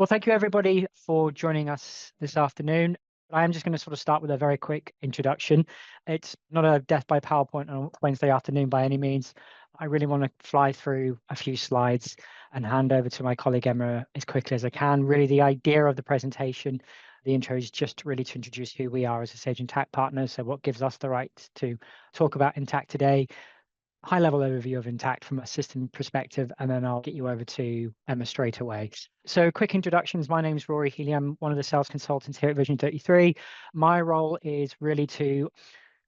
Well, thank you everybody for joining us this afternoon. I am just going to sort of start with a very quick introduction. It's not a death by PowerPoint on a Wednesday afternoon by any means. I really want to fly through a few slides and hand over to my colleague Emma as quickly as I can. Really, the idea of the presentation, the intro is just really to introduce who we are as a Sage Intacct partner. So what gives us the right to talk about Intacct today, high-level overview of Intacct from a system perspective, and then I'll get you over to Emma straight away. So quick introductions. My name is Rory Healy. I'm one of the sales consultants here at Vision 33. My role is really to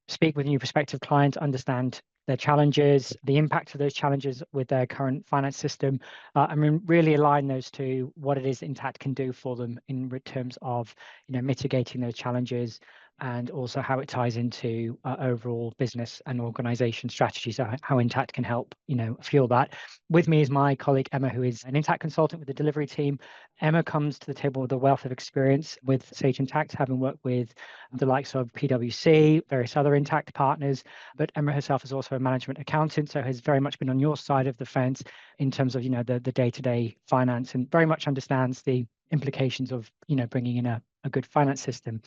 speak with new prospective clients, understand their challenges, the impact of those challenges with their current finance system, and really align those to what it is Intacct can do for them in terms of mitigating those challenges, and also how it ties into overall business and organization strategies, so how Intacct can help fuel that. With me is my colleague Emma, who is an Intacct consultant with the delivery team. Emma comes to the table with a wealth of experience with Sage Intacct, having worked with the likes of PwC, various other Intacct partners, but Emma herself is also a management accountant, so has very much been on your side of the fence in terms of the day-to-day finance, and very much understands the implications of bringing in a good finance system.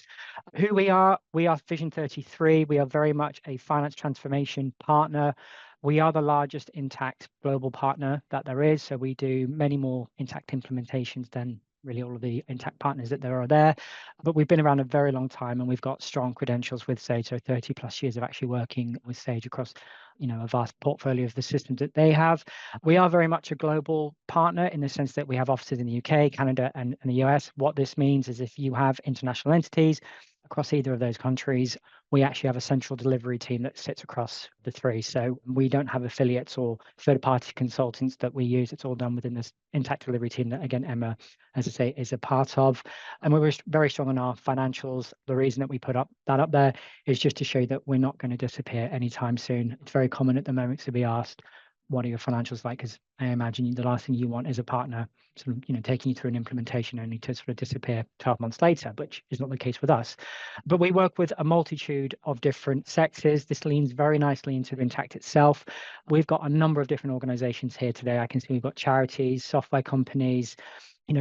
Who we are Vision 33. We are very much a finance transformation partner. We are the largest Intacct global partner that there is. So we do many more Intacct implementations than really all of the Intacct partners that there are there. But we've been around a very long time, and we've got strong credentials with Sage. So 30 plus years of actually working with Sage across a vast portfolio of the systems that they have. We are very much a global partner in the sense that we have offices in the UK, Canada, and the US. What this means is if you have international entities across either of those countries, we actually have a central delivery team that sits across the three. So we don't have affiliates or third-party consultants that we use. It's all done within this Intacct delivery team that, again, Emma, as I say, is a part of. And we're very strong on our financials. The reason that we put that up there is just to show that we're not going to disappear anytime soon. It's very common at the moment to be asked, what are your financials like? Because I imagine the last thing you want is a partner sort of, taking you through an implementation only to sort of disappear 12 months later, which is not the case with us. But we work with a multitude of different sectors. This leans very nicely into Intacct itself. We've got a number of different organizations here today. I can see we've got charities, software companies,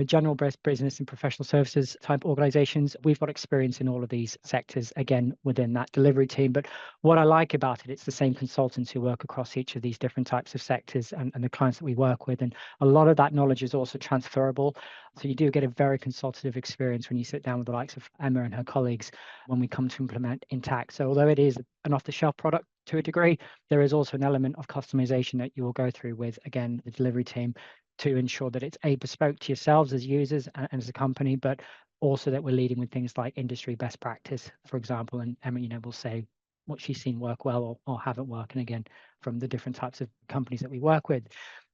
general business and professional services type organizations. We've got experience in all of these sectors, again, within that delivery team. But what I like about it, it's the same consultants who work across each of these different types of sectors and the clients that we work with. And a lot of that knowledge is also transferable. So you do get a very consultative experience when you sit down with the likes of Emma and her colleagues when we come to implement Intacct. So although it is an off-the-shelf product to a degree, there is also an element of customization that you will go through with, again, the delivery team, to ensure that it's bespoke to yourselves as users and as a company, but also that we're leading with things like industry best practice, for example. And Emma, will say what she's seen work well or haven't worked, and again, from the different types of companies that we work with.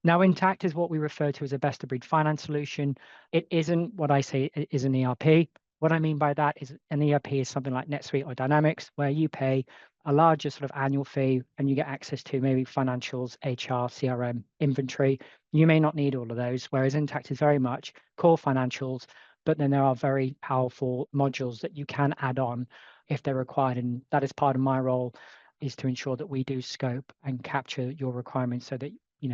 Now, Intacct is what we refer to as a best-of-breed finance solution. It isn't what I say is an ERP. What I mean by that is an ERP is something like NetSuite or Dynamics, where you pay a larger sort of annual fee and you get access to maybe financials, HR, CRM, inventory. You may not need all of those, whereas Intacct is very much core financials, but then there are very powerful modules that you can add on if they're required. And that is part of my role, is to ensure that we do scope and capture your requirements so that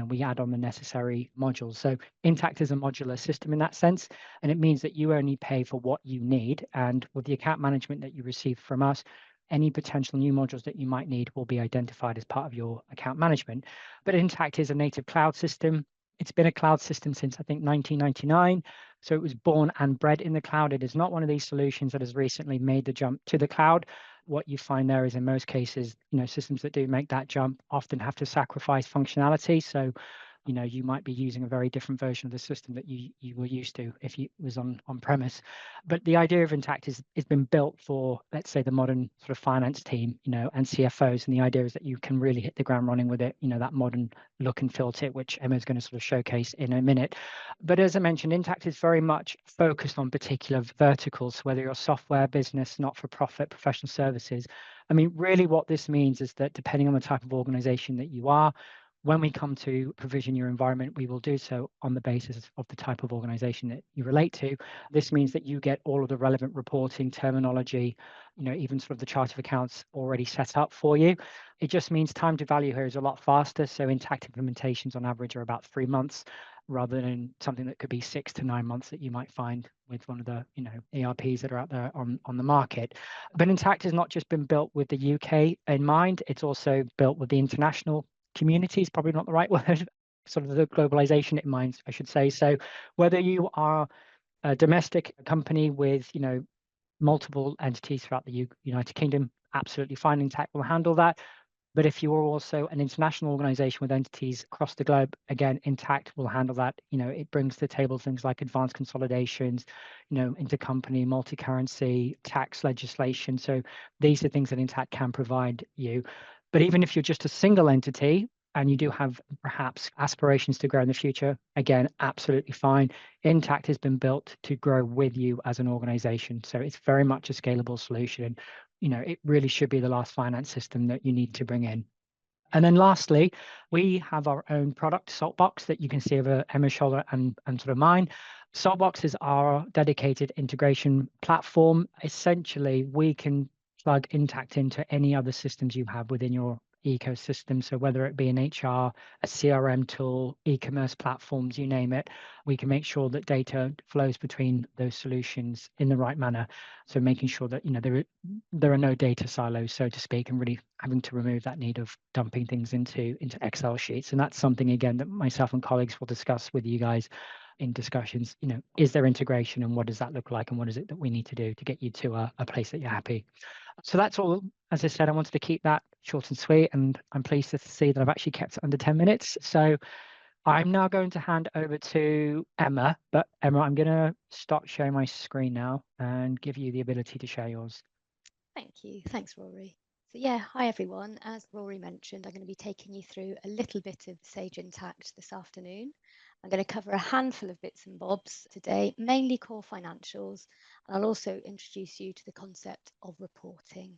we add on the necessary modules. So Intacct is a modular system in that sense, and it means that you only pay for what you need. And with the account management that you receive from us, any potential new modules that you might need will be identified as part of your account management. But Intacct is a native cloud system. It's been a cloud system since, I think, 1999. So it was born and bred in the cloud. It is not one of these solutions that has recently made the jump to the cloud. What you find there is, in most cases, systems that do make that jump often have to sacrifice functionality. So you might be using a very different version of the system that you were used to if it was on premise. But the idea of Intacct is it's been built for, let's say, the modern sort of finance team, and CFOs. And the idea is that you can really hit the ground running with it, that modern look and feel to it, which Emma's going to sort of showcase in a minute. But as I mentioned, Intacct is very much focused on particular verticals, whether you're software, business, not-for-profit, professional services. I mean, really what this means is that depending on the type of organization that you are, When we come to provision your environment, we will do so on the basis of the type of organization that you relate to. This means that you get all of the relevant reporting terminology, even sort of the chart of accounts already set up for you. It just means time to value here is a lot faster. So Intacct implementations on average are about 3 months rather than something that could be 6 to 9 months that you might find with one of the ERPs that are out there on the market. But Intacct has not just been built with the UK in mind, it's also built with the international community is probably not the right word, sort of the globalization in mind, I should say. So whether you are a domestic company with, multiple entities throughout the United Kingdom, absolutely fine. Intacct will handle that. But if you are also an international organization with entities across the globe, again, Intacct will handle that. It brings to the table things like advanced consolidations, intercompany, multi-currency, tax legislation. So these are things that Intacct can provide you. But even if you're just a single entity and you do have perhaps aspirations to grow in the future, again, absolutely fine. Intacct has been built to grow with you as an organization. So it's very much a scalable solution. It really should be the last finance system that you need to bring in. And then lastly, we have our own product, Saltbox, that you can see over Emma's shoulder and sort of mine. Saltbox is our dedicated integration platform. Essentially, we can plug Intacct into any other systems you have within your ecosystem. So whether it be an HR, a CRM tool, e-commerce platforms, you name it, we can make sure that data flows between those solutions in the right manner. So making sure that there are no data silos, so to speak, and really having to remove that need of dumping things into Excel sheets. And that's something again that myself and colleagues will discuss with you guys in discussions. Is there integration and what does that look like and what is it that we need to do to get you to a place that you're happy? So that's all. As I said, I wanted to keep that short and sweet, and I'm pleased to see that I've actually kept it under 10 minutes. So I'm now going to hand over to Emma, but Emma, I'm going to stop sharing my screen now and give you the ability to share yours. Thank you. Thanks, Rory. So yeah, hi everyone. As Rory mentioned, I'm going to be taking you through a little bit of Sage Intacct this afternoon. I'm going to cover a handful of bits and bobs today, mainly core financials, and I'll also introduce you to the concept of reporting.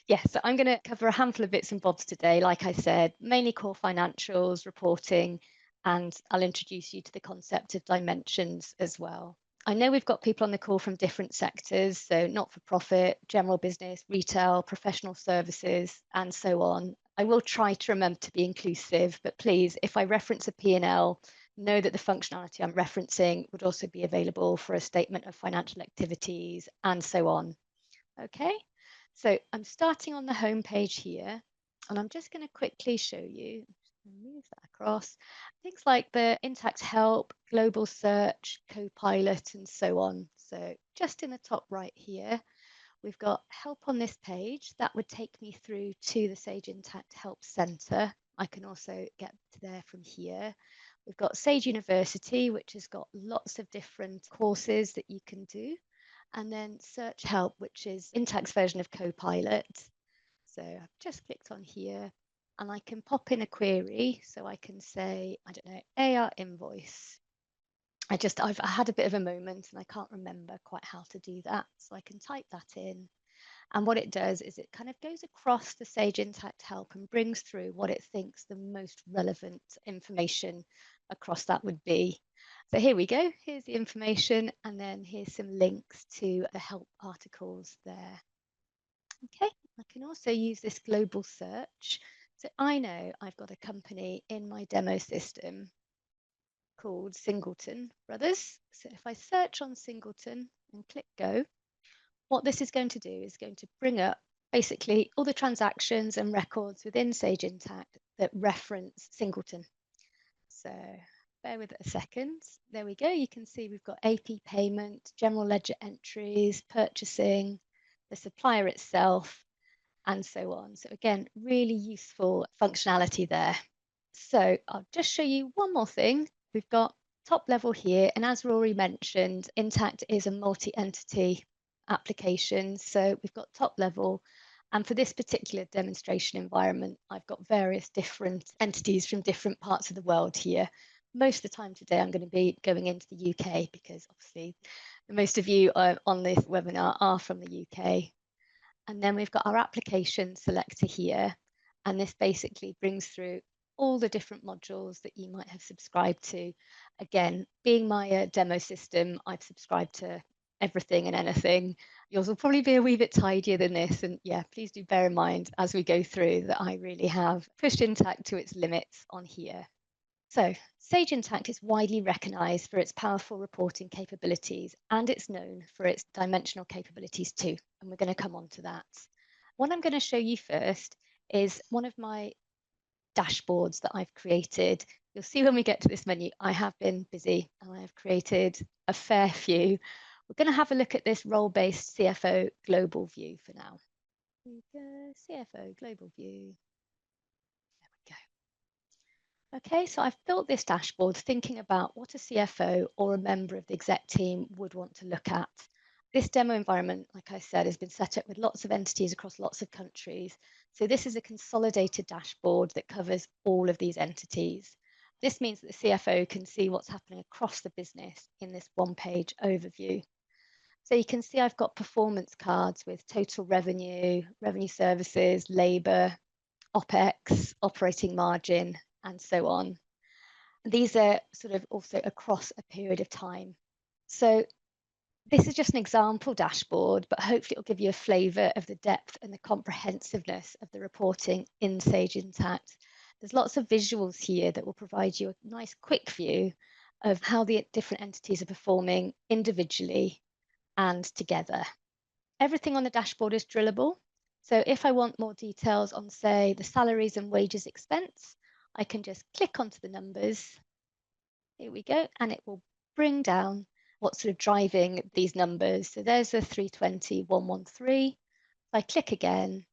Yeah, so I'm going to cover a handful of bits and bobs today, like I said, mainly core financials, reporting, and I'll introduce you to the concept of dimensions as well. I know we've got people on the call from different sectors, so not-for-profit, general business, retail, professional services, and so on. I will try to remember to be inclusive, but please, if I reference a P&L, know that the functionality I'm referencing would also be available for a statement of financial activities and so on. Okay, so I'm starting on the home page here, and I'm just going to quickly show you, move that across, things like the Intacct Help, Global Search, Copilot, and so on. So just in the top right here, we've got help on this page. That would take me through to the Sage Intacct Help Centre. I can also get to there from here. We've got Sage University, which has got lots of different courses that you can do. And then Search Help, which is Intacct's version of Copilot. So I've just clicked on here and I can pop in a query. So I can say, I don't know, AR invoice. I've had a bit of a moment and I can't remember quite how to do that. So I can type that in. And what it does is it kind of goes across the Sage Intacct Help and brings through what it thinks the most relevant information across that would be. So here we go. Here's the information. And then here's some links to the help articles there. Okay, I can also use this global search. So I know I've got a company in my demo system called Singleton Brothers. So if I search on Singleton and click go, what this is going to do is going to bring up basically all the transactions and records within Sage Intacct that reference Singleton. So bear with it a second. There we go. You can see we've got AP payment, general ledger entries, purchasing, the supplier itself, and so on. So again, really useful functionality there. So I'll just show you one more thing. We've got top level here, and as Rory mentioned, Intacct is a multi-entity application. So we've got top level, and for this particular demonstration environment, I've got various different entities from different parts of the world here. Most of the time today, I'm going to be going into the UK because obviously most of you on this webinar are from the UK. And then we've got our application selector here, and this basically brings through all the different modules that you might have subscribed to. Again, being my demo system, I've subscribed to everything and anything. Yours will probably be a wee bit tidier than this. And yeah, please do bear in mind as we go through that I really have pushed Intacct to its limits on here. So Sage Intacct is widely recognised for its powerful reporting capabilities, and it's known for its dimensional capabilities too. And we're going to come on to that. What I'm going to show you first is one of my dashboards that I've created. You'll see when we get to this menu, I have been busy and I have created a fair few. We're going to have a look at this role-based CFO global view for now. CFO global view. There we go. Okay, so I've built this dashboard thinking about what a CFO or a member of the exec team would want to look at. This demo environment, like I said, has been set up with lots of entities across lots of countries. So this is a consolidated dashboard that covers all of these entities. This means that the CFO can see what's happening across the business in this one-page overview. So you can see I've got performance cards with total revenue, revenue services, labour, OPEX, operating margin, and so on. These are sort of also across a period of time. So this is just an example dashboard, but hopefully it'll give you a flavour of the depth and the comprehensiveness of the reporting in Sage Intacct. There's lots of visuals here that will provide you a nice quick view of how the different entities are performing individually and together. Everything on the dashboard is drillable. So if I want more details on, say, the salaries and wages expense, I can just click onto the numbers. Here we go, and it will bring down what's sort of driving these numbers. So there's the 320, 113. If I click again,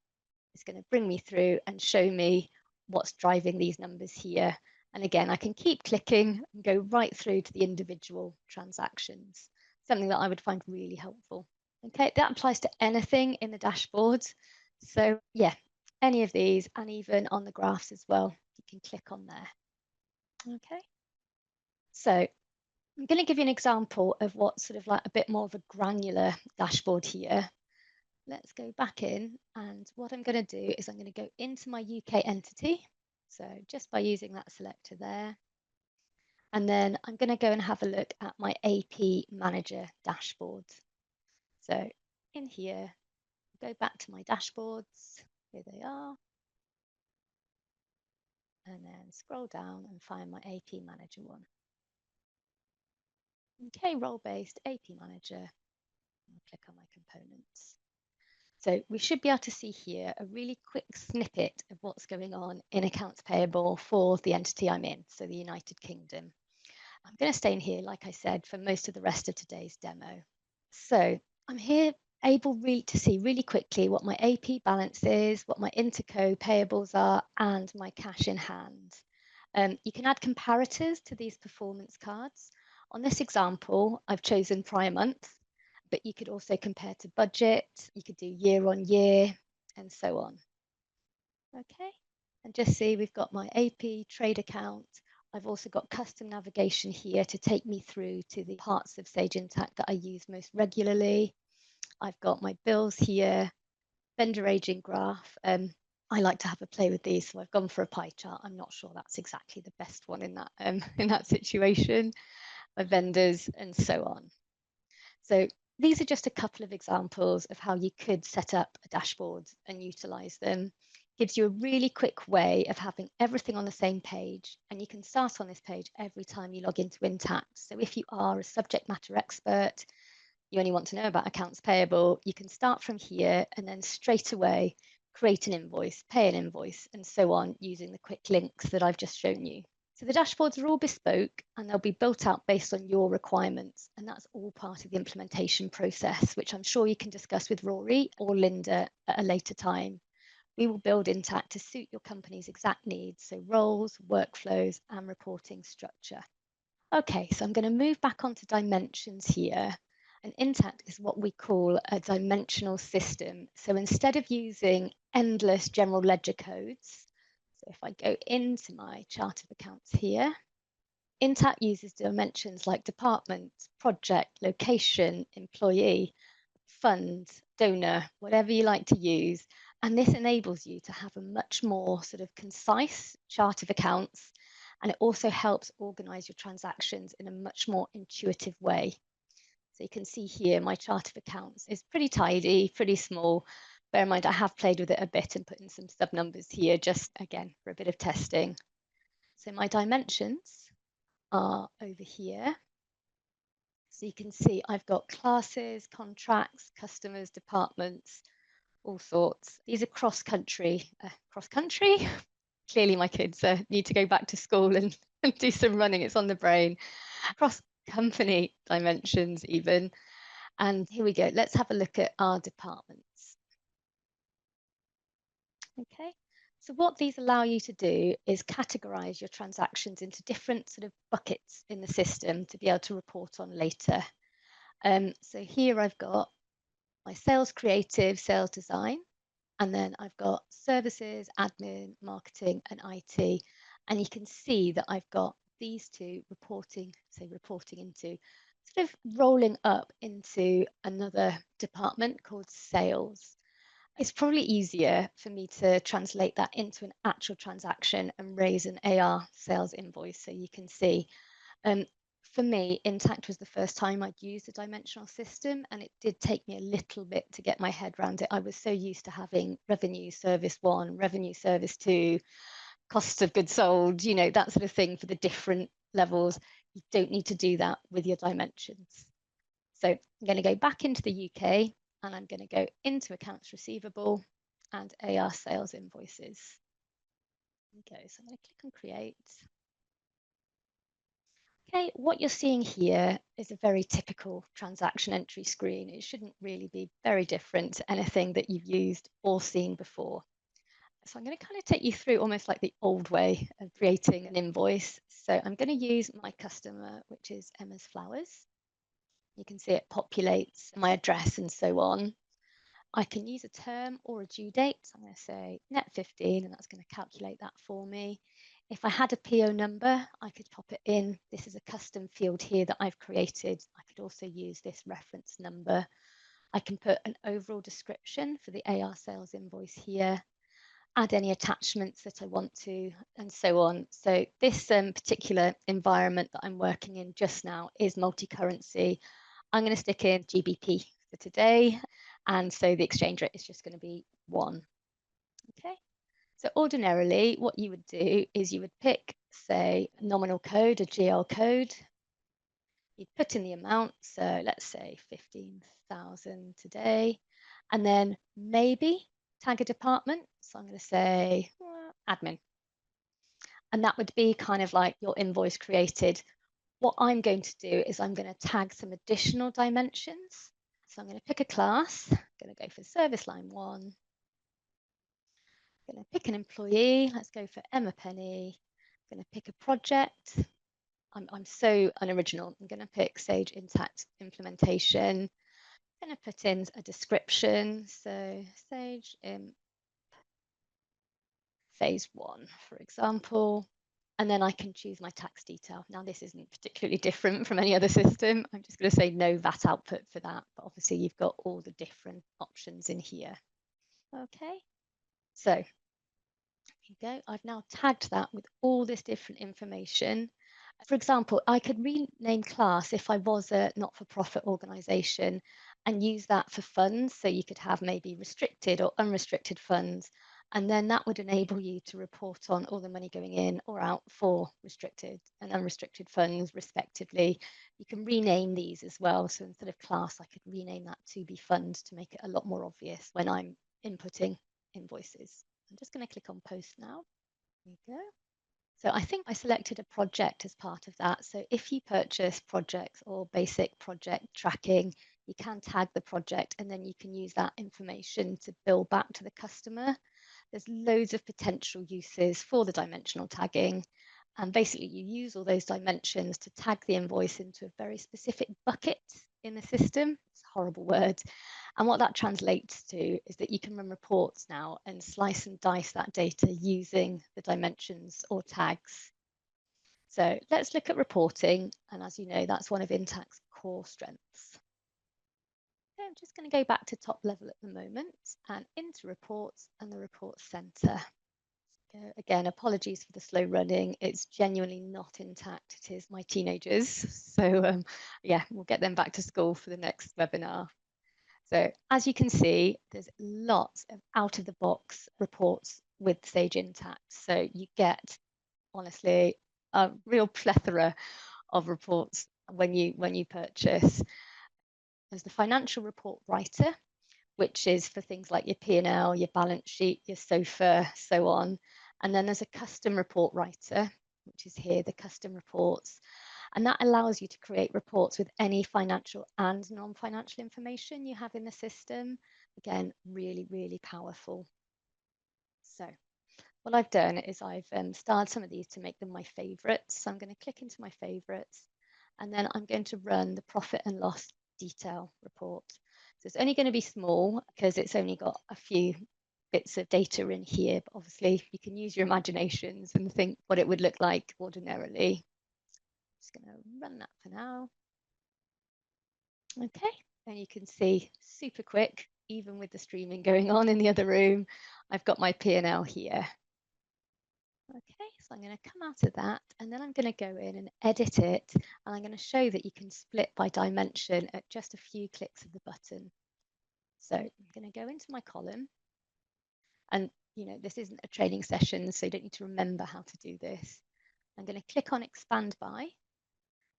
it's going to bring me through and show me what's driving these numbers here. And again, I can keep clicking and go right through to the individual transactions, something that I would find really helpful. Okay, that applies to anything in the dashboards. So yeah, any of these, and even on the graphs as well, you can click on there. Okay. So I'm going to give you an example of what's sort of like a bit more of a granular dashboard here. Let's go back in, and what I'm going to do is I'm going to go into my UK entity. So just by using that selector there. And then I'm going to go and have a look at my AP manager dashboard. So in here, go back to my dashboards. Here they are. And then scroll down and find my AP manager one. Okay, role-based AP manager. I'll click on my components. So we should be able to see here a really quick snippet of what's going on in accounts payable for the entity I'm in, so the United Kingdom. I'm going to stay in here, like I said, for most of the rest of today's demo. So I'm here able to see really quickly what my AP balance is, what my interco payables are, and my cash in hand. You can add comparators to these performance cards. On this example, I've chosen prior month, but you could also compare to budget, you could do year on year, and so on. Okay, and just see we've got my AP trade account. I've also got custom navigation here to take me through to the parts of Sage Intacct that I use most regularly. I've got my bills here, vendor aging graph. I like to have a play with these, so I've gone for a pie chart. I'm not sure that's exactly the best one in that situation. My vendors and so on. So these are just a couple of examples of how you could set up a dashboard and utilize them. Gives you a really quick way of having everything on the same page, and you can start on this page every time you log into Intacct. So if you are a subject matter expert, you only want to know about accounts payable, you can start from here and then straight away create an invoice, pay an invoice, and so on using the quick links that I've just shown you. So the dashboards are all bespoke and they'll be built out based on your requirements. And that's all part of the implementation process, which I'm sure you can discuss with Rory or Linda at a later time. We will build Intacct to suit your company's exact needs, so roles, workflows, and reporting structure. Okay, so I'm going to move back onto dimensions here. And Intacct is what we call a dimensional system. So instead of using endless general ledger codes, so if I go into my chart of accounts here, Intacct uses dimensions like department, project, location, employee, fund, donor, whatever you like to use. And this enables you to have a much more sort of concise chart of accounts. And it also helps organize your transactions in a much more intuitive way. So you can see here, my chart of accounts is pretty tidy, pretty small. Bear in mind, I have played with it a bit and put in some sub numbers here, just again, for a bit of testing. So my dimensions are over here. So you can see I've got classes, contracts, customers, departments, all sorts. These are cross-country. Cross-country? Clearly my kids need to go back to school and do some running. It's on the brain. Cross-company dimensions even. And here we go. Let's have a look at our departments. Okay. So what these allow you to do is categorize your transactions into different sort of buckets in the system to be able to report on later. So here I've got my sales creative, sales design, and then I've got services, admin, marketing, and IT. And you can see that I've got these two reporting into sort of rolling up into another department called sales. It's probably easier for me to translate that into an actual transaction and raise an AR sales invoice so you can see. Um, for me, Intacct was the first time I'd used a dimensional system, and it did take me a little bit to get my head around it. I was so used to having revenue service one, revenue service two, cost of goods sold, that sort of thing for the different levels. You don't need to do that with your dimensions. So I'm going to go back into the UK and I'm going to go into accounts receivable and AR sales invoices. Okay, so I'm going to click on create. Okay, what you're seeing here is a very typical transaction entry screen. It shouldn't really be very different to anything that you've used or seen before. So I'm going to kind of take you through almost like the old way of creating an invoice. So I'm going to use my customer, which is Emma's Flowers. You can see it populates my address and so on. I can use a term or a due date. So I'm going to say net 15, and that's going to calculate that for me. If I had a PO number, I could pop it in. This is a custom field here that I've created. I could also use this reference number. I can put an overall description for the AR sales invoice here, add any attachments that I want to, and so on. So this particular environment that I'm working in just now is multi-currency. I'm going to stick in GBP for today. And so the exchange rate is just going to be 1. Okay. So ordinarily, what you would do is you would pick, say, a nominal code, a GL code. You'd put in the amount. So let's say 15,000 today. And then maybe tag a department. So I'm going to say admin. And that would be kind of like your invoice created. What I'm going to do is I'm going to tag some additional dimensions. So I'm going to pick a class. I'm going to go for service line 1. I'm going to pick an employee. Let's go for Emma Penny. I'm going to pick a project. I'm so unoriginal. I'm going to pick Sage Intacct implementation. I'm going to put in a description. So Sage phase 1, for example. And then I can choose my tax detail. Now, this isn't particularly different from any other system. I'm just going to say no VAT output for that. But obviously, you've got all the different options in here. Okay, so there you go. I've now tagged that with all this different information. For example, I could rename class if I was a not-for-profit organisation and use that for funds. So you could have maybe restricted or unrestricted funds. And then that would enable you to report on all the money going in or out for restricted and unrestricted funds, respectively. You can rename these as well. So instead of class, I could rename that to be fund to make it a lot more obvious when I'm inputting invoices. I'm just going to click on post now. There you go. So I think I selected a project as part of that. So if you purchase projects or basic project tracking, you can tag the project and then you can use that information to bill back to the customer. There's loads of potential uses for the dimensional tagging. And basically you use all those dimensions to tag the invoice into a very specific bucket in the system. It's a horrible word. And what that translates to is that you can run reports now and slice and dice that data using the dimensions or tags. So let's look at reporting. And as you know, that's one of Intacct's core strengths. So I'm just going to go back to top level at the moment and into reports and the report center. Again, apologies for the slow running. It's genuinely not Intacct. It is my teenagers. So yeah, we'll get them back to school for the next webinar. So as you can see, there's lots of out-of-the-box reports with Sage Intacct. So you get, honestly, a real plethora of reports when you purchase. There's the financial report writer, which is for things like your P&L, your balance sheet, your SOFA, so on. And then there's a custom report writer, which is here, the custom reports. And that allows you to create reports with any financial and non-financial information you have in the system. Again, really, really powerful. So what I've done is I've starred some of these to make them my favorites. So I'm going to click into my favorites, and then I'm going to run the profit and loss detail report. So it's only going to be small because it's only got a few bits of data in here, but obviously you can use your imaginations and think what it would look like ordinarily. Just going to run that for now. Okay, and you can see super quick, even with the streaming going on in the other room, I've got my P&L here. Okay, so I'm going to come out of that, and then I'm going to go in and edit it, and I'm going to show that you can split by dimension at just a few clicks of the button. So I'm going to go into my column, and this isn't a training session, so you don't need to remember how to do this. I'm going to click on expand by,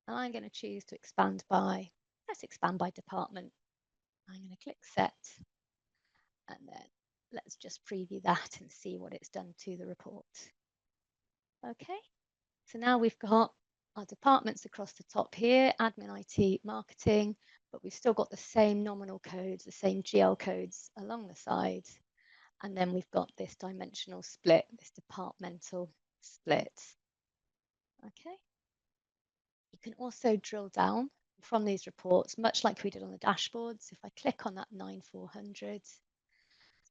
and I'm going to choose to expand by, let's expand by department. I'm going to click set, and then let's just preview that and see what it's done to the report. Okay, so now we've got our departments across the top here, admin, IT, marketing, but we've still got the same nominal codes, the same GL codes along the sides. And then we've got this dimensional split, this departmental split. Okay. You can also drill down from these reports, much like we did on the dashboards. If I click on that 9400, it's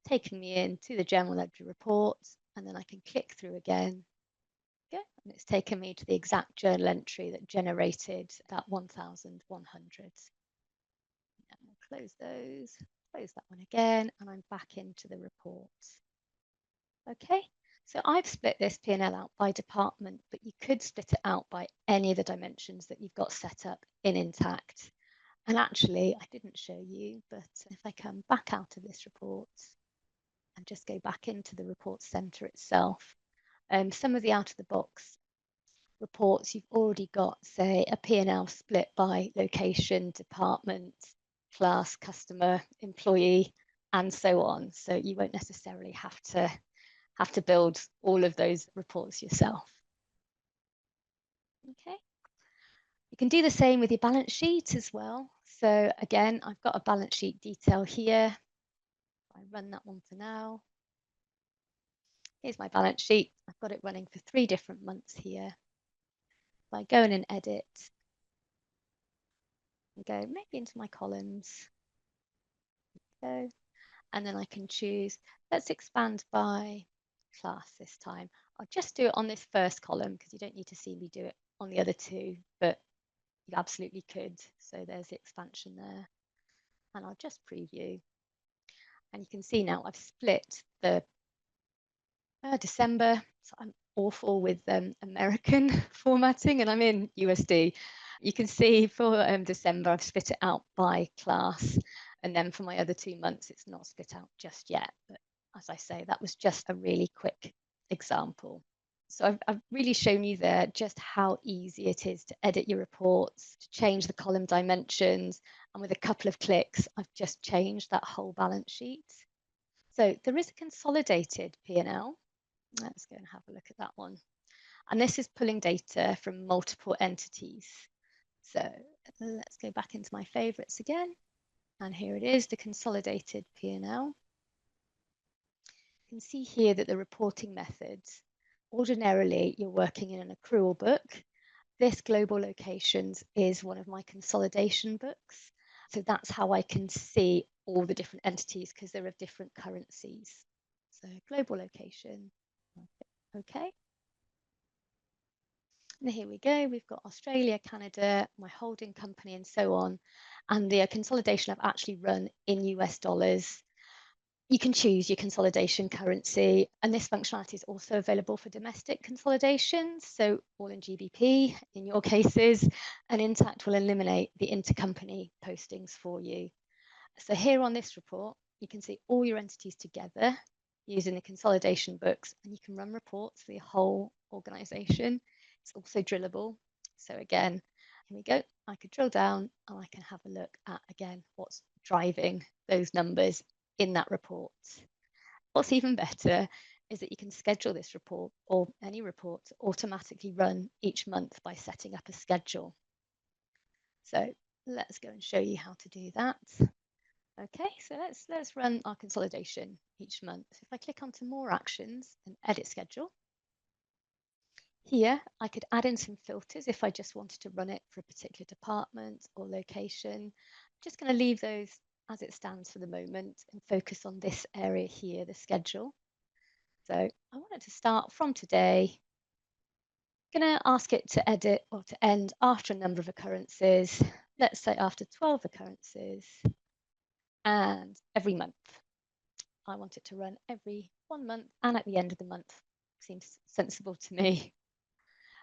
taking me into the general ledger report, and then I can click through again. Okay, and it's taken me to the exact journal entry that generated that 1100. And we'll close those, close that one again, and I'm back into the report. Okay, so I've split this P&L out by department, but you could split it out by any of the dimensions that you've got set up in Intacct. And actually, I didn't show you, but if I come back out of this report and just go back into the report center itself, some of the out-of-the-box reports, you've already got, say, a P&L split by location, department, class, customer, employee, and so on. So you won't necessarily have to build all of those reports yourself. Okay. You can do the same with your balance sheet as well. So again, I've got a balance sheet detail here. I run that one for now. Here's my balance sheet. I've got it running for 3 different months here. If I go in and edit, and go maybe into my columns, go, and then I can choose, let's expand by class this time. I'll just do it on this first column because you don't need to see me do it on the other 2, but you absolutely could. So there's the expansion there, and I'll just preview. And you can see now I've split the December. So I'm awful with American formatting, and I'm in USD. You can see for December, I've split it out by class. And then for my other 2 months, it's not split out just yet. But as I say, that was just a really quick example. So I've really shown you there just how easy it is to edit your reports, to change the column dimensions. And with a couple of clicks, I've just changed that whole balance sheet. So there is a consolidated P&L. Let's go and have a look at that one. And this is pulling data from multiple entities. So let's go back into my favorites again. And here it is, the consolidated P&L. You can see here that the reporting methods, ordinarily you're working in an accrual book. This global locations is one of my consolidation books. So that's how I can see all the different entities because they're of different currencies. So global location, okay. And here we go. We've got Australia, Canada, my holding company, and so on. And the consolidation I've actually run in US dollars. You can choose your consolidation currency, and this functionality is also available for domestic consolidations, so all in GBP in your cases, and Intacct will eliminate the intercompany postings for you. So here on this report, you can see all your entities together using the consolidation books, and you can run reports for your whole organization. It's also drillable. So again, here we go. I could drill down and I can have a look at, again, what's driving those numbers in that report. What's even better is that you can schedule this report or any report to automatically run each month by setting up a schedule. So let's go and show you how to do that. Okay, so let's run our consolidation each month. If I click onto more actions and edit schedule, here I could add in some filters if I just wanted to run it for a particular department or location. I'm just going to leave those as it stands for the moment and focus on this area here, the schedule. So I want it to start from today. I'm going to ask it to edit or to end after a number of occurrences. Let's say after 12 occurrences and every month. I want it to run every 1 month and at the end of the month. Seems sensible to me.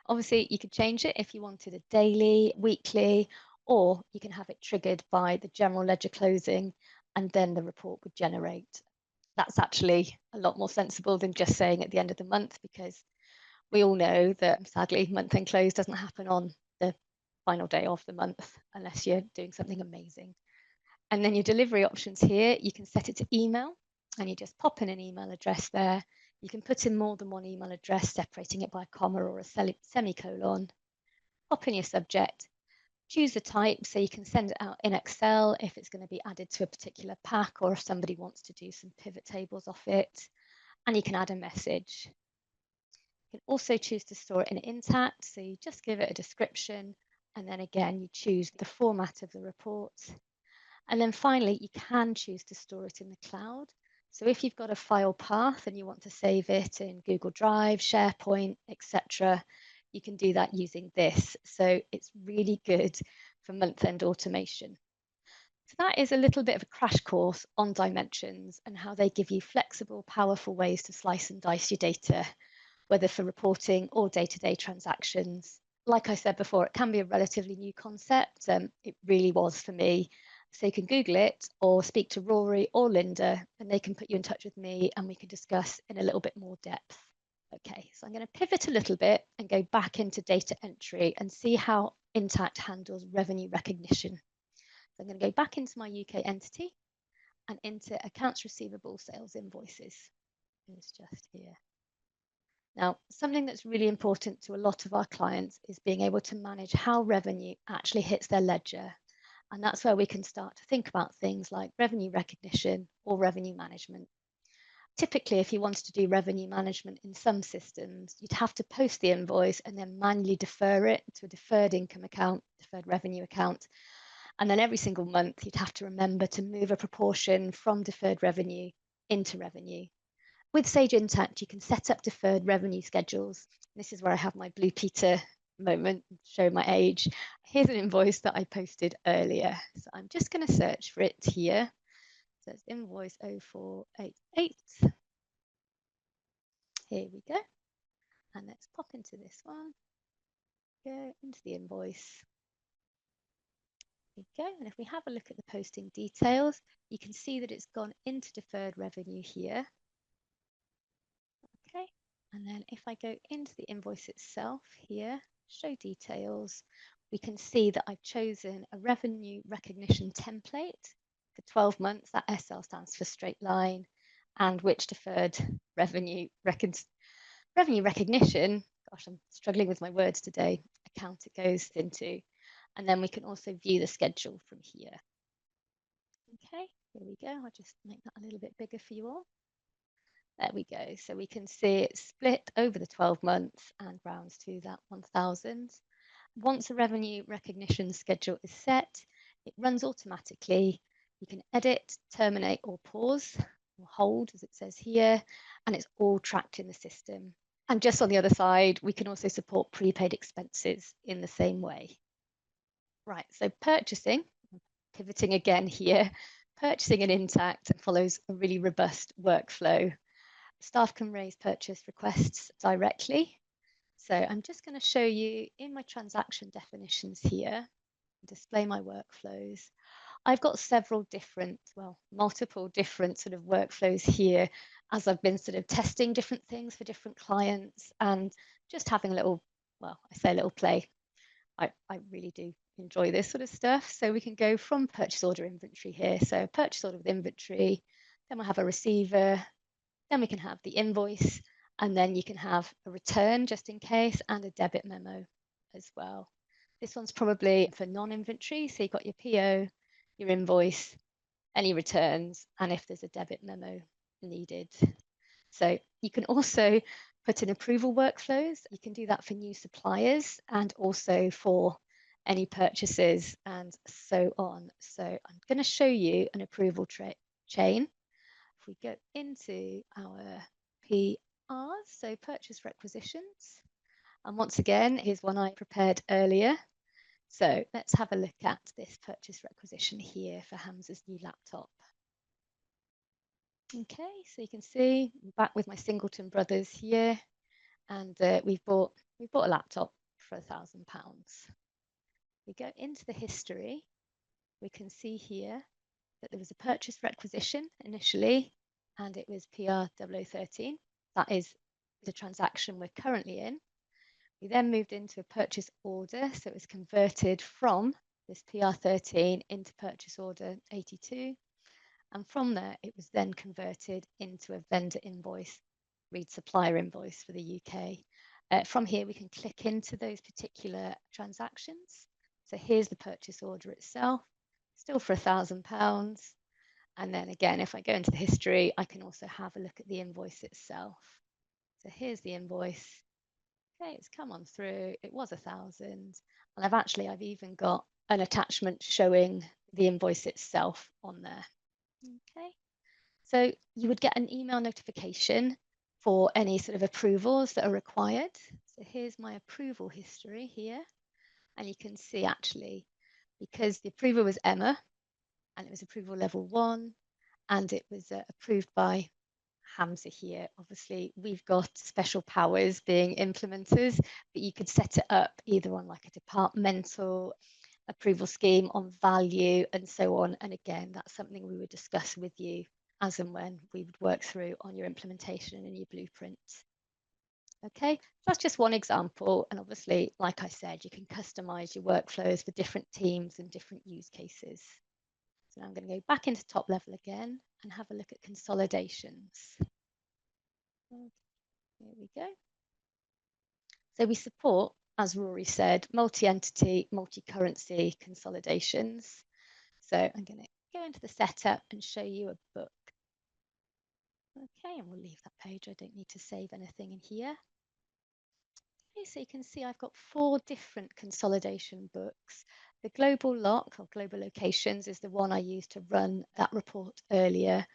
Obviously, you could change it if you wanted a daily, weekly, or you can have it triggered by the general ledger closing and then the report would generate. That's actually a lot more sensible than just saying at the end of the month, because we all know that sadly month end close doesn't happen on the final day of the month unless you're doing something amazing. And then your delivery options here, you can set it to email and you just pop in an email address there. You can put in more than one email address, separating it by a comma or a semicolon. Pop in your subject, choose the type so you can send it out in Excel if it's going to be added to a particular pack or if somebody wants to do some pivot tables off it. And you can add a message. You can also choose to store it in Intacct, so you just give it a description and then again you choose the format of the report. And then finally, you can choose to store it in the cloud. So if you've got a file path and you want to save it in Google Drive, SharePoint, etc., you can do that using this. So it's really good for month-end automation. So that is a little bit of a crash course on Dimensions and how they give you flexible, powerful ways to slice and dice your data, whether for reporting or day-to-day transactions. Like I said before, it can be a relatively new concept. It really was for me. So you can Google it or speak to Rory or Linda and they can put you in touch with me and we can discuss in a little bit more depth. Okay, so I'm going to pivot a little bit and go back into data entry and see how Intacct handles revenue recognition. So I'm going to go back into my UK entity and into accounts receivable sales invoices. It's just here. Now, something that's really important to a lot of our clients is being able to manage how revenue actually hits their ledger. And that's where we can start to think about things like revenue recognition or revenue management. Typically, if you wanted to do revenue management in some systems, you'd have to post the invoice and then manually defer it to a deferred income account, deferred revenue account. And then every single month, you'd have to remember to move a proportion from deferred revenue into revenue. With Sage Intacct, you can set up deferred revenue schedules. This is where I have my Blue Peter moment, show my age. Here's an invoice that I posted earlier. So I'm just going to search for it here. So it's invoice 0488. Here we go. And let's pop into this one. Go into the invoice. There we go. And if we have a look at the posting details, you can see that it's gone into deferred revenue here. Okay. And then if I go into the invoice itself here, show details, we can see that I've chosen a revenue recognition template for 12 months. That SL stands for straight line, and which deferred revenue recognition, gosh, I'm struggling with my words today, account it goes into. And then we can also view the schedule from here. Okay, here we go. I'll just make that a little bit bigger for you all. There we go. So we can see it split over the 12 months and rounds to that 1,000. Once a revenue recognition schedule is set, it runs automatically. You can edit, terminate, or pause, or hold, as it says here, and it's all tracked in the system. And just on the other side, we can also support prepaid expenses in the same way. Right, so purchasing, pivoting again here, purchasing in Intacct follows a really robust workflow. Staff can raise purchase requests directly. So I'm just going to show you in my transaction definitions here, display my workflows. I've got several different, well, multiple different sort of workflows here as I've been sort of testing different things for different clients and just having a little, well, I say a little play. I really do enjoy this sort of stuff. So we can go from purchase order inventory here. So purchase order with inventory, then we'll have a receiver, then we can have the invoice, and then you can have a return just in case and a debit memo as well. This one's probably for non-inventory. So you've got your PO, your invoice, any returns, and if there's a debit memo needed. So you can also put in approval workflows. You can do that for new suppliers and also for any purchases and so on. So I'm going to show you an approval chain. If we go into our PRs, so purchase requisitions, and once again, here's one I prepared earlier. So let's have a look at this purchase requisition here for Hamza's new laptop. Okay, so you can see I'm back with my Singleton brothers here, and we've bought a laptop for £1,000. We go into the history, we can see here that there was a purchase requisition initially, and it was PR 0013. That is the transaction we're currently in. We then moved into a purchase order, so it was converted from this PR 13 into purchase order 82. And from there, it was then converted into a vendor invoice, read supplier invoice for the UK. From here, we can click into those particular transactions. So here's the purchase order itself, still for £1,000. And then again, if I go into the history, I can also have a look at the invoice itself. So here's the invoice. Okay, it's come on through. It was 1,000. And I've even got an attachment showing the invoice itself on there. Okay, so you would get an email notification for any sort of approvals that are required. So here's my approval history here. And you can see actually, because the approval was Emma, and it was approval level 1, and it was approved by Hamza here. Obviously, we've got special powers being implementers, but you could set it up either on like a departmental approval scheme on value and so on. And again, that's something we would discuss with you as and when we would work through on your implementation and your blueprint. Okay, that's just one example. And obviously, like I said, you can customize your workflows for different teams and different use cases. So now I'm going to go back into top level again and have a look at consolidations. Okay, here we go. So we support, as Rory said, multi-entity, multi-currency consolidations. So I'm going to go into the setup and show you a book. Okay, and we'll leave that page. I don't need to save anything in here. Okay, so you can see I've got 4 different consolidation books. The global lock or global locations is the one I used to run that report earlier.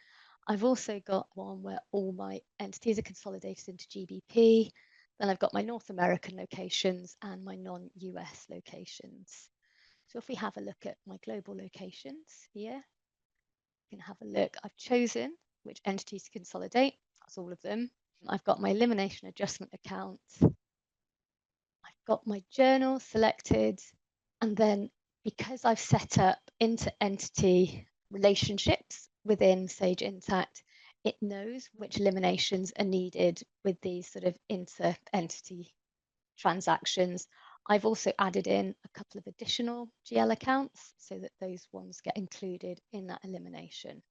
I've also got one where all my entities are consolidated into GBP. Then I've got my North American locations and my non-US locations. So if we have a look at my global locations here, you can have a look. I've chosen which entities to consolidate. That's all of them. I've got my elimination adjustment account. I've got my journal selected. And then because I've set up inter-entity relationships within Sage Intacct, it knows which eliminations are needed with these sort of inter-entity transactions. I've also added in a couple of additional GL accounts so that those ones get included in that elimination.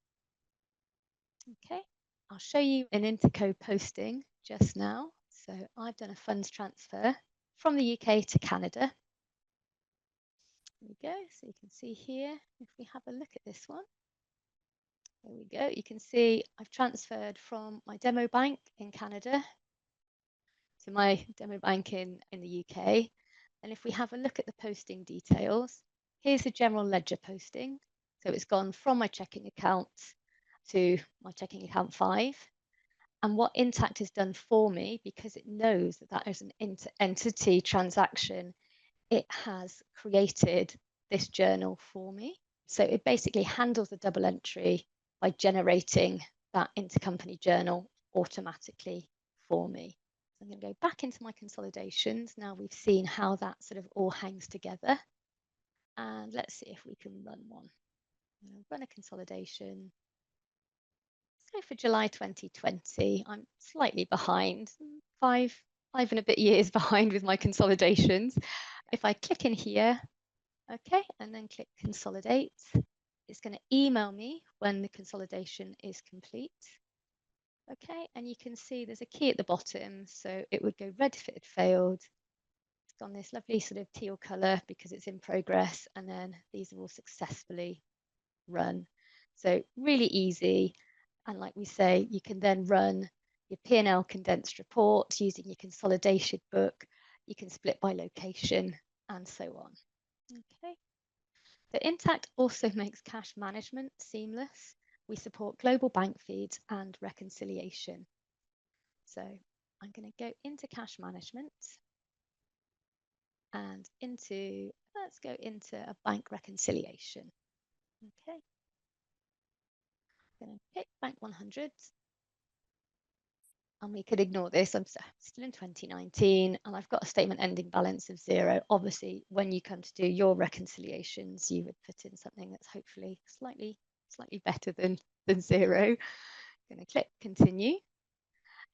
Okay, I'll show you an interco posting just now. So I've done a funds transfer from the UK to Canada. There we go. So you can see here, if we have a look at this one, there we go. You can see I've transferred from my demo bank in Canada to my demo bank in the UK. And if we have a look at the posting details, here's the general ledger posting. So it's gone from my checking account to my checking account 5. And what Intacct has done for me, because it knows that that is an entity transaction, it has created this journal for me. So it basically handles the double entry by generating that intercompany journal automatically for me. So I'm going to go back into my consolidations. Now we've seen how that sort of all hangs together. And let's see if we can run one. I'm going to run a consolidation. So for July 2020, I'm slightly behind, five and a bit years behind with my consolidations. If I click in here, okay, and then click consolidate, it's going to email me when the consolidation is complete. Okay, and you can see there's a key at the bottom, so it would go red if it had failed. It's gone this lovely sort of teal color because it's in progress, and then these are all successfully run. So really easy. And like we say, you can then run your P&L condensed report using your consolidation book. You can split by location and so on. Okay. So Intacct also makes cash management seamless. We support global bank feeds and reconciliation. So I'm going to go into cash management and into, let's go into a bank reconciliation. Okay. I'm going to pick Bank 100. And we could ignore this. I'm still in 2019 and I've got a statement ending balance of 0. Obviously, when you come to do your reconciliations, you would put in something that's hopefully slightly better than 0. I'm going to click continue.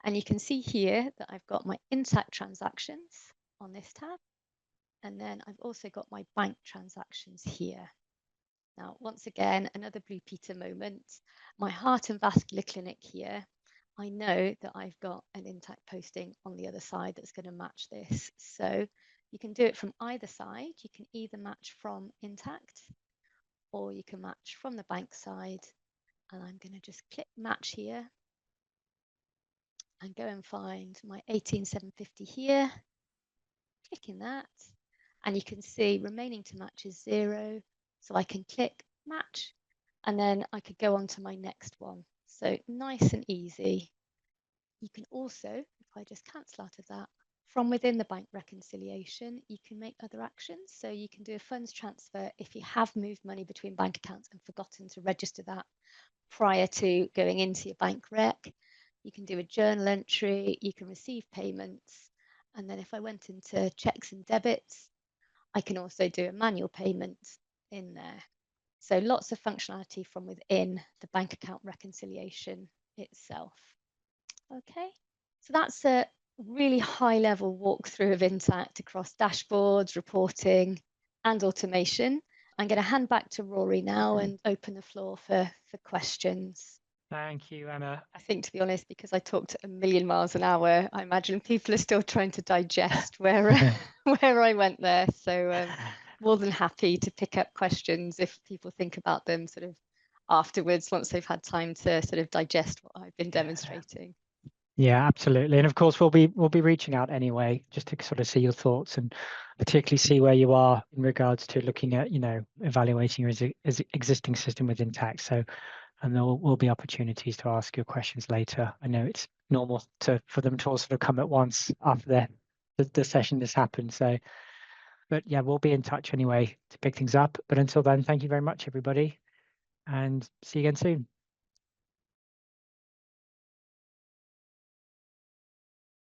And you can see here that I've got my Intacct transactions on this tab. And then I've also got my bank transactions here. Now, once again, another Blue Peter moment. My heart and vascular clinic here, I know that I've got an Intacct posting on the other side that's going to match this. So you can do it from either side. You can either match from Intacct or you can match from the bank side. And I'm going to just click match here and go and find my 18750 here. Clicking that. And you can see remaining to match is 0. So I can click match and then I could go on to my next one. So nice and easy. You can also, if I just cancel out of that, from within the bank reconciliation, you can make other actions. So you can do a funds transfer if you have moved money between bank accounts and forgotten to register that prior to going into your bank rec. You can do a journal entry, you can receive payments. And then if I went into checks and debits, I can also do a manual payment in there. So lots of functionality from within the bank account reconciliation itself. Okay, so that's a really high level walkthrough of Intacct across dashboards, reporting and automation. I'm going to hand back to Rory now and open the floor for questions. Thank you, Emma. I think, to be honest, because I talked a million miles an hour, I imagine people are still trying to digest where I went there. So more than happy to pick up questions if people think about them sort of afterwards, once they've had time to sort of digest what I've been demonstrating. Yeah, absolutely. And of course, we'll be reaching out anyway, just to sort of see your thoughts and particularly see where you are in regards to looking at, evaluating your existing system with Intacct. So, and there will be opportunities to ask your questions later. I know it's normal for them to all sort of come at once after the session has happened. So, but yeah, we'll be in touch anyway to pick things up. But until then, thank you very much, everybody, and see you again soon.